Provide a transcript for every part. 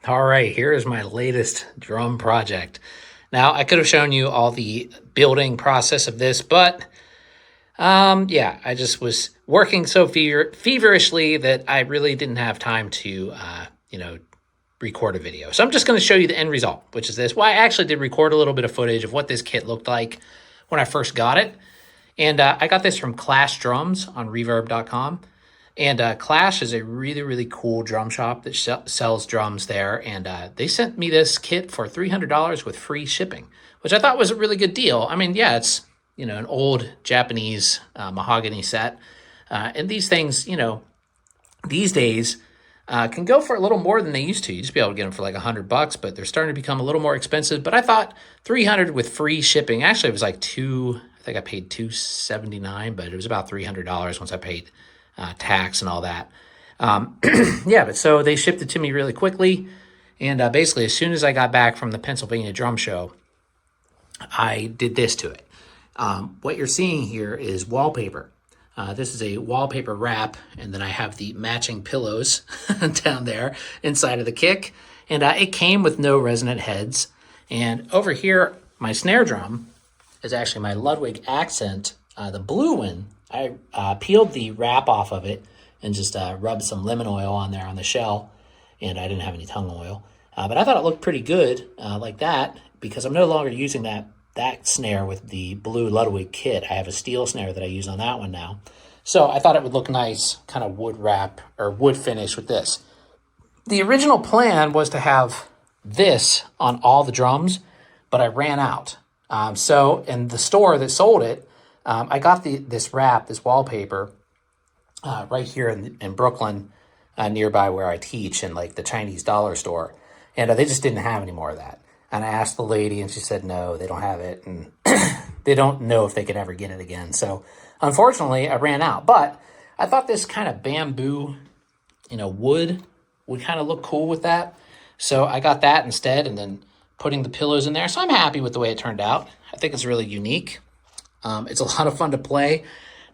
All right, here is my latest drum project. Now, I could have shown you all the building process of this, but yeah, I just was working so feverishly that I really didn't have time to, record a video. So I'm just going to show you the end result, which is this. Well, I actually did record a little bit of footage of what this kit looked like when I first got it. And I got this from Clash Drums on reverb.com. And Clash is a really, really cool drum shop that sells drums there. And they sent me this kit for $300 with free shipping, which I thought was a really good deal. I mean, yeah, it's, an old Japanese mahogany set. And these things, these days can go for a little more than they used to. You just be able to get them for like $100, but they're starting to become a little more expensive. But I thought 300 with free shipping. Actually, it was like I think I paid $279, but it was about $300 once I paid tax and all that. Yeah, but so they shipped it to me really quickly. And basically, as soon as I got back from the Pennsylvania Drum Show, I did this to it. What you're seeing here is wallpaper. This is a wallpaper wrap, and then I have the matching pillows down there inside of the kick. And it came with no resonant heads. And over here, my snare drum is actually my Ludwig Accent, the blue one. I peeled the wrap off of it and just rubbed some lemon oil on there on the shell, and I didn't have any tongue oil. But I thought it looked pretty good like that, because I'm no longer using that snare with the blue Ludwig kit. I have a steel snare that I use on that one now. So I thought it would look nice, kind of wood wrap or wood finish with this. The original plan was to have this on all the drums, but I ran out. So in the store that sold it, I got this wrap, this wallpaper, right here in Brooklyn, nearby where I teach, in like the Chinese dollar store. And they just didn't have any more of that. And I asked the lady, and she said, no, they don't have it. And they don't know if they could ever get it again. So unfortunately, I ran out. But I thought this kind of bamboo, wood would kind of look cool with that. So I got that instead, and then putting the pillows in there. So I'm happy with the way it turned out. I think it's really unique. It's a lot of fun to play.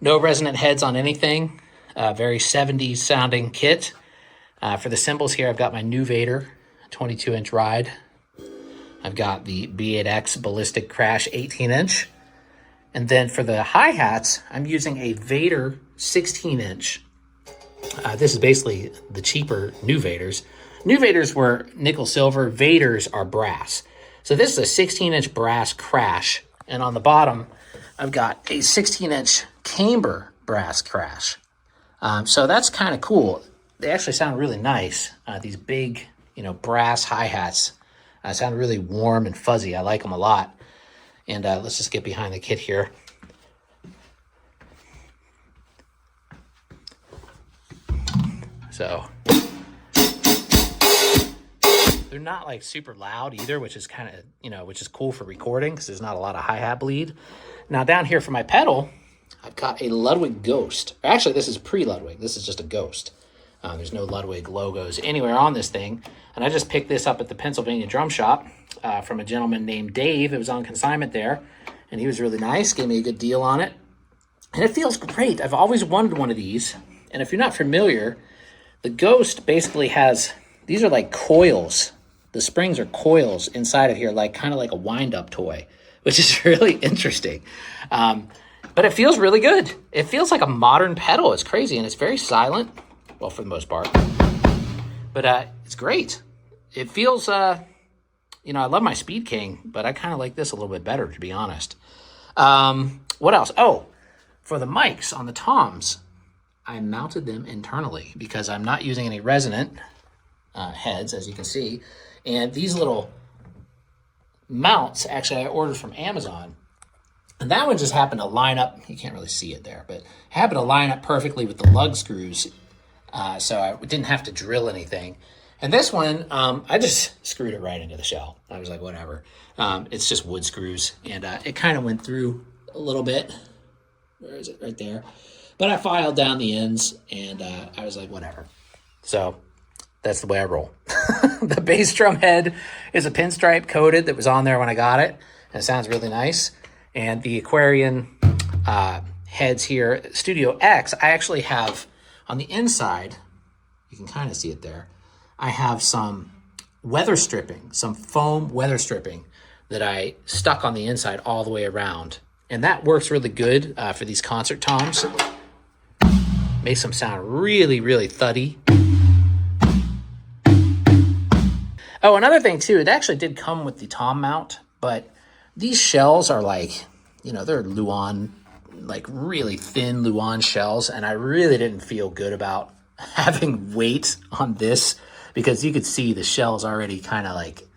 No resonant heads on anything. Very 70s sounding kit. For the cymbals here, I've got my new Vader 22-inch ride. I've got the B8X Ballistic Crash 18-inch. And then for the hi-hats, I'm using a Vader 16-inch. This is basically the cheaper new Vaders. New Vaders were nickel silver. Vaders are brass. So this is a 16-inch brass crash. And on the bottom, I've got a 16-inch camber brass crash. So that's kind of cool. They actually sound really nice. These big, brass hi-hats sound really warm and fuzzy. I like them a lot. And let's just get behind the kit here. So they're not like super loud either, which is kind of, which is cool for recording because there's not a lot of hi-hat bleed. Now down here for my pedal, I've got a Ludwig Ghost. Actually, this is pre-Ludwig. This is just a Ghost. There's no Ludwig logos anywhere on this thing. And I just picked this up at the Pennsylvania Drum Shop from a gentleman named Dave. It was on consignment there. And he was really nice, gave me a good deal on it. And it feels great. I've always wanted one of these. And if you're not familiar, the Ghost basically has, these are like coils. The springs are coils inside of here, like kind of like a wind-up toy, which is really interesting. But it feels really good. It feels like a modern pedal. It's crazy, and it's very silent. Well, for the most part. But it's great. It feels, I love my Speed King, but I kind of like this a little bit better, to be honest. What else? Oh, for the mics on the toms, I mounted them internally because I'm not using any resonant heads, as you can see. And these little mounts, actually, I ordered from Amazon. And that one just happened to line up. You can't really see it there, but happened to line up perfectly with the lug screws. So I didn't have to drill anything. And this one, I just screwed it right into the shell. I was like, whatever. It's just wood screws. And it kind of went through a little bit. Where is it? Right there. But I filed down the ends, and I was like, whatever. So that's the way I roll. The bass drum head is a pinstripe coated that was on there when I got it. And it sounds really nice. And the Aquarian heads here, Studio X, I actually have on the inside, you can kind of see it there, I have some weather stripping, some foam weather stripping that I stuck on the inside all the way around. And that works really good for these concert toms. Makes them sound really, really thuddy. Oh, another thing too, it actually did come with the tom mount, but these shells are like, you know, they're Luan, like really thin Luan shells, and I really didn't feel good about having weight on this because you could see the shells already kind of like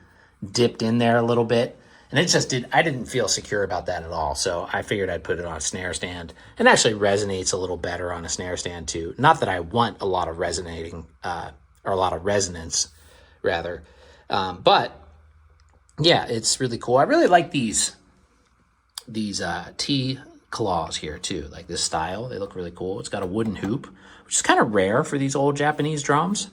dipped in there a little bit. And it just I didn't feel secure about that at all. So I figured I'd put it on a snare stand. It actually resonates a little better on a snare stand too. Not that I want a lot of resonating, or a lot of resonance rather. But yeah, it's really cool. I really like these T claws here too, like this style. They look really cool. It's got a wooden hoop, which is kind of rare for these old Japanese drums.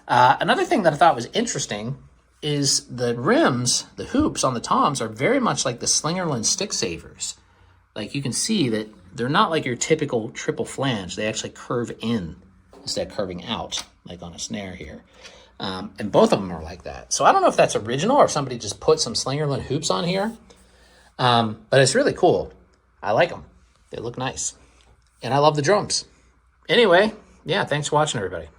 Another thing that I thought was interesting is the rims, the hoops on the toms are very much like the Slingerland stick savers. Like you can see that they're not like your typical triple flange. They actually curve in instead of curving out, like on a snare here. And both of them are like that. So I don't know if that's original or if somebody just put some Slingerland hoops on here. But it's really cool. I like them. They look nice. And I love the drums. Anyway, yeah, thanks for watching, everybody.